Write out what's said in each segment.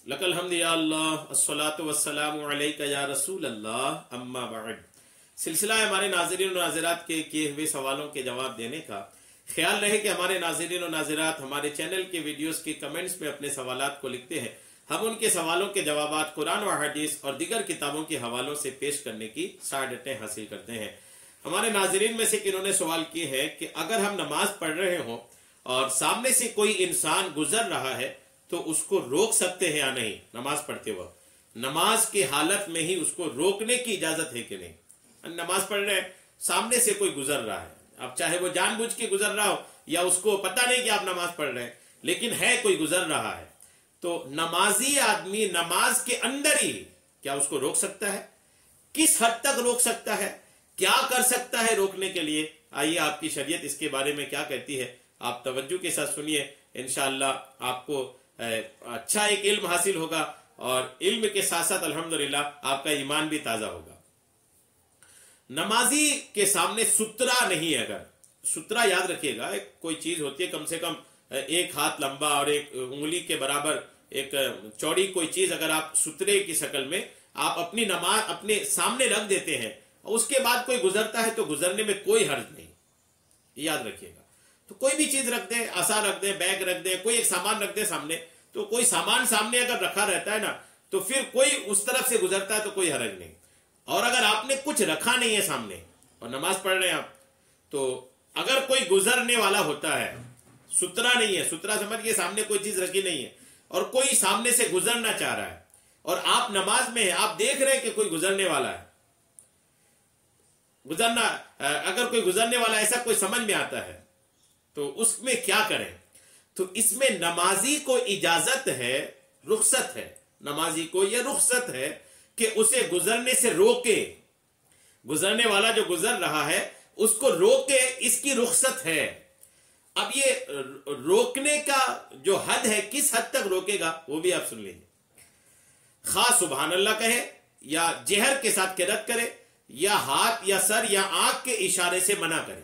लकल हम्द या अल्लाह अस्सलातु वस्सलामु अलैका या रसूल अल्लाह अम्मा बाद। सिलसिला है हमारे नाज़रीन और नाज़रात के किए हुए सवालों के जवाब देने का। ख्याल रहे कि हमारे नाज़रीन और नाज़रात हमारे चैनल के वीडियोस के कमेंट्स में अपने सवालात को लिखते हैं। हम उनके सवालों के जवाबात कुरान व हदीस और दीगर किताबों के हवालों से पेश करने की सआदतें हासिल करते हैं। हमारे नाज़रीन में से किन्होंने सवाल किए हैं कि अगर हम नमाज पढ़ रहे हों और सामने से कोई इंसान गुजर रहा है तो उसको रोक सकते हैं या नहीं नमाज पढ़ते वक्त? नमाज की हालत में ही उसको रोकने की इजाजत है कि नहीं? नमाज पढ़ रहे हैं, सामने से कोई गुजर रहा है, अब चाहे वो जानबूझ के गुजर रहा हो या उसको पता नहीं कि आप नमाज पढ़ रहे हैं, लेकिन है कोई गुजर रहा है, तो नमाजी आदमी नमाज के अंदर ही क्या उसको रोक सकता है? किस हद तक रोक सकता है? क्या कर सकता है रोकने के लिए? आइए आपकी शरीयत इसके बारे में क्या कहती है, आप तवज्जो के साथ सुनिए। इंशाअल्लाह आपको अच्छा एक इल्म हासिल होगा और इल्म के साथ साथ अल्हम्दुलिल्लाह आपका ईमान भी ताजा होगा। नमाजी के सामने सुतरा नहीं है, अगर सुतरा याद रखिएगा, एक कोई चीज होती है कम से कम एक हाथ लंबा और एक उंगली के बराबर एक चौड़ी कोई चीज, अगर आप सुतरे की शक्ल में आप अपनी नमाज अपने सामने रख देते हैं और उसके बाद कोई गुजरता है तो गुजरने में कोई हर्ज नहीं, याद रखिएगा। तो कोई भी चीज रख दें, आसा रख दें, बैग रख दें, कोई एक सामान रख दें सामने, तो कोई सामान सामने अगर रखा रहता है ना तो फिर कोई उस तरफ से गुजरता है तो कोई हर्ज नहीं। और अगर आपने कुछ रखा नहीं है सामने और नमाज पढ़ रहे हैं आप, तो अगर कोई गुजरने वाला होता है, सुतरा नहीं है, सुतरा समझिए सामने कोई चीज रखी नहीं है और कोई सामने से गुजरना चाह रहा है और आप नमाज में हैं, आप देख रहे हैं कि कोई गुजरने वाला है, गुजरना अगर कोई गुजरने वाला ऐसा कोई समझ में आता है तो उसमें क्या करें? तो इसमें नमाजी को इजाजत है, रुखसत है, नमाजी को यह रुखसत है कि उसे गुजरने से रोके, गुजरने वाला जो गुजर रहा है उसको रोके, इसकी रुखसत है। अब ये रोकने का जो हद है, किस हद तक रोकेगा वो भी आप सुन लीजिए। खास सुभान अल्लाह कहे या जहर के साथ किरत करे या हाथ या सर या आंख के इशारे से मना करे।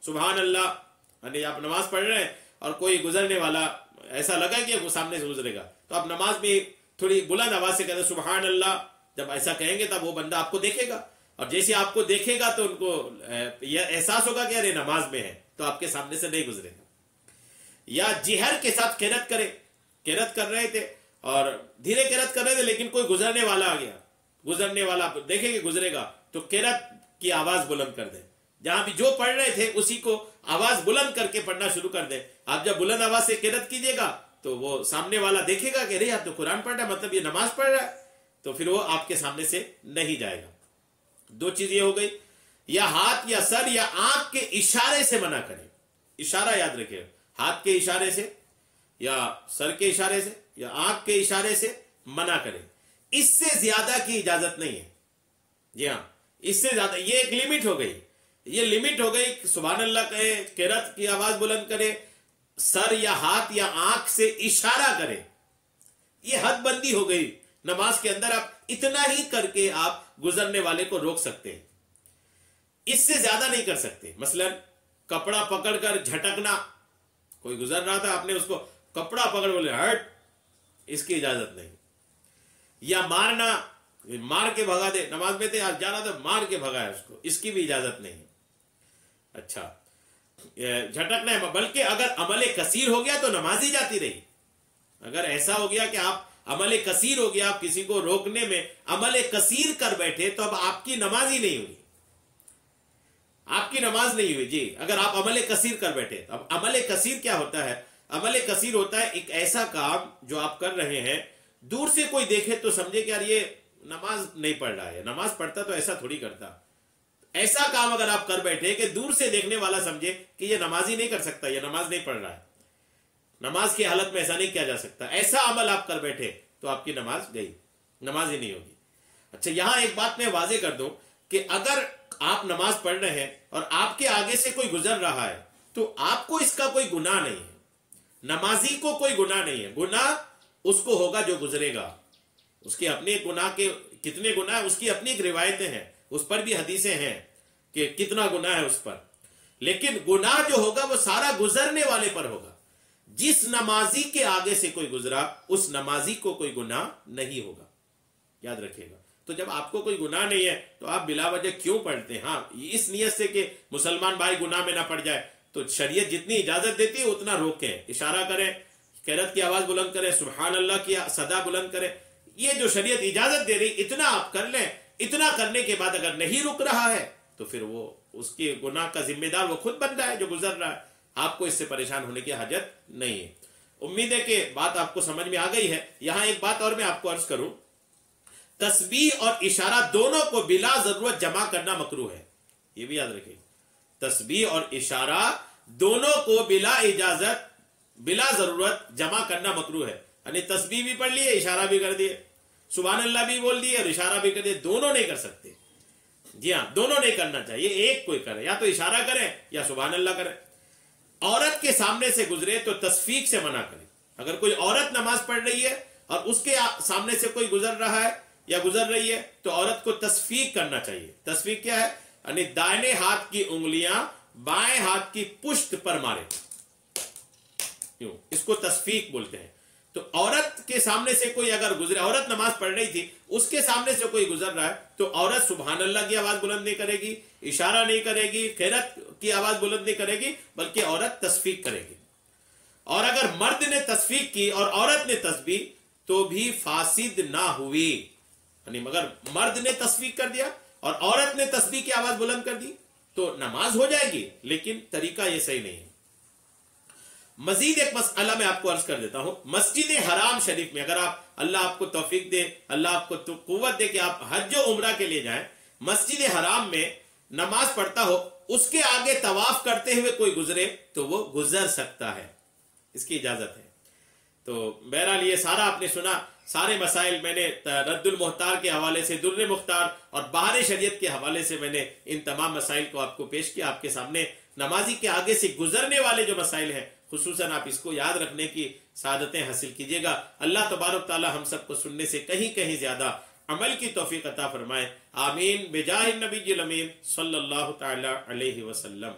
सुभान अल्लाह, यानी आप नमाज पढ़ रहे हैं और कोई गुजरने वाला ऐसा लगा कि वो सामने से गुजरेगा, तो आप नमाज में थोड़ी बुलंद आवाज से कहते सुभान अल्लाह। जब ऐसा कहेंगे तब वो बंदा आपको देखेगा और जैसे आपको देखेगा तो उनको यह एहसास होगा कि अरे नमाज में है, तो आपके सामने से नहीं गुजरेगा। या जिहर के साथ किरत करे, किरत कर रहे थे और धीरे किरत कर रहे थे लेकिन कोई गुजरने वाला आ गया, गुजरने वाला देखेंगे गुजरेगा तो किरत की आवाज बुलंद कर दे, जहां भी जो पढ़ रहे थे उसी को आवाज बुलंद करके पढ़ना शुरू कर दे। आप जब बुलंद आवाज से किरत कीजिएगा तो वो सामने वाला देखेगा कि अरे आप तो कुरान पढ़ रहा है, मतलब ये नमाज पढ़ रहा है, तो फिर वो आपके सामने से नहीं जाएगा। दो चीज ये हो गई, या हाथ या सर या आंख के इशारे से मना करें। इशारा याद रखिए, हाथ के इशारे से या सर के इशारे से या आंख के इशारे से मना करें, इससे ज्यादा की इजाजत नहीं है। जी हाँ, इससे ज्यादा ये एक लिमिट हो गई, ये लिमिट हो गई। सुभान अल्लाह कहे, किरत की आवाज बुलंद करे, सर या हाथ या आंख से इशारा करे, ये हद बंदी हो गई नमाज के अंदर। आप इतना ही करके आप गुजरने वाले को रोक सकते हैं, इससे ज्यादा नहीं कर सकते। मसलन कपड़ा पकड़कर झटकना, कोई गुजर रहा था आपने उसको कपड़ा पकड़ बोले हट, इसकी इजाजत नहीं। या मारना, मार के भगा दे, नमाज में थे आज जा रहा था मार के भगाया उसको, इसकी भी इजाजत नहीं। अच्छा, झटकना है, बल्कि अगर अमले कसीर हो गया तो नमाज ही जाती रही। अगर ऐसा हो गया कि आप अमले कसीर हो गया, आप किसी को रोकने में अमले कसीर कर बैठे, तो अब आपकी नमाज ही नहीं हुई, आपकी नमाज नहीं हुई जी। अगर आप अमले कसीर कर बैठे, अब अमले कसीर क्या होता है? अमले कसीर होता है एक ऐसा काम जो आप कर रहे हैं, दूर से कोई देखे तो समझे कि यार ये नमाज नहीं पढ़ रहा है, नमाज पढ़ता तो ऐसा थोड़ी करता। ऐसा काम अगर आप कर बैठे कि दूर से देखने वाला समझे कि ये नमाज ही नहीं कर सकता, ये नमाज नहीं पढ़ रहा है, नमाज की हालत में ऐसा नहीं किया जा सकता, ऐसा अमल आप कर बैठे तो आपकी नमाज गई, नमाज ही नहीं होगी। अच्छा, यहां एक बात मैं वाजे कर दूं कि अगर आप नमाज पढ़ रहे हैं और आपके आगे से कोई गुजर रहा है तो आपको इसका कोई गुनाह नहीं है, नमाजी को कोई गुनाह नहीं है। गुनाह उसको होगा जो गुजरेगा, उसके अपने गुनाह के कितने गुनाह है उसकी अपनी रिवायतें हैं, उस पर भी हदीसें हैं कि कितना गुनाह है उस पर, लेकिन गुनाह जो होगा वो सारा गुजरने वाले पर होगा। जिस नमाजी के आगे से कोई गुजरा उस नमाजी को कोई गुनाह नहीं होगा, याद रखिएगा। तो जब आपको कोई गुनाह नहीं है तो आप बिला वजह क्यों पढ़ते हैं? हाँ, इस नियत से कि मुसलमान भाई गुनाह में ना पड़ जाए, तो शरीयत जितनी इजाजत देती है उतना रोकें, इशारा करें, क़िरात की आवाज बुलंद करें, सुभान अल्लाह की सदा बुलंद करें। ये जो शरीयत इजाजत दे रही इतना आप कर लें। इतना करने के बाद अगर नहीं रुक रहा है तो फिर वो उसके गुनाह का जिम्मेदार वो खुद बन रहा है जो गुजर रहा है। आपको इससे परेशान होने की हाजत नहीं है। उम्मीद है कि बात आपको समझ में आ गई है। यहां एक बात और मैं आपको अर्ज करूं, तस्बीह और इशारा दोनों को बिला जरूरत जमा करना मकरूह है, ये भी याद रखिए। तस्बीह और इशारा दोनों को बिला इजाजत बिला जरूरत जमा करना मकरूह है। यानी तस्बीह भी पढ़ लिए, इशारा भी कर दिए, सुभान अल्लाह भी बोल दिए और इशारा भी कर दिए, दोनों नहीं कर सकते। जी हाँ, दोनों नहीं करना चाहिए, एक कोई करे, या तो इशारा करे या सुभान अल्लाह करे। औरत के सामने से गुजरे तो तस्फीक से मना करें। अगर कोई औरत नमाज पढ़ रही है और उसके सामने से कोई गुजर रहा है या गुजर रही है तो औरत को तस्फीक करना चाहिए। तस्फीक क्या है? यानी दाहिने हाथ की उंगलियां बाएं हाथ की पुश्त पर मारे, इसको तस्फीक बोलते हैं। तो औरत के सामने से कोई अगर गुजरे, औरत नमाज पढ़ रही थी, उसके सामने से कोई गुजर रहा है तो औरत सुभान अल्लाह की आवाज बुलंद नहीं करेगी, इशारा नहीं करेगी, क़िरात की आवाज बुलंद नहीं करेगी, बल्कि औरत तस्फीक करेगी। और अगर मर्द ने तस्फीक की और औरत ने तस्बीह तो भी फासिद ना हुई। यानी मगर मर्द ने तस्फीक कर दिया और औरत ने तस्बीह की आवाज बुलंद कर दी तो नमाज हो जाएगी, लेकिन तरीका यह सही नहीं है। मजीद एक मसला मैं आपको अर्ज कर देता हूं। मस्जिद हराम शरीफ में अगर आप, अल्लाह आपको तौफीक दे, अल्लाह आपको तो कुव्वत दे कि आप हज और उम्रा के लिए जाएं, मस्जिद हराम में नमाज पढ़ता हो, उसके आगे तवाफ करते हुए कोई गुजरे तो वो गुजर सकता है, इसकी इजाजत है। तो बहरहाल ये सारा आपने सुना, सारे मसाइल मैंने रद्दुल मुख्तार के हवाले से, दुर्र मुख्तार और बाहर शरीयत के हवाले से मैंने इन तमाम मसाइल को आपको पेश किया। आपके सामने नमाजी के आगे से गुजरने वाले जो मसाइल हैं, खुसूसन आप इसको याद रखने की सादतें हासिल कीजिएगा। अल्लाह तबारक ताला हम सबको सुनने से कहीं कहीं ज्यादा अमल की तौफीक अता फरमाए। आमीन। बिजाहि नबी अमीन सल्लल्लाहु तआला अलैहि वसल्लम।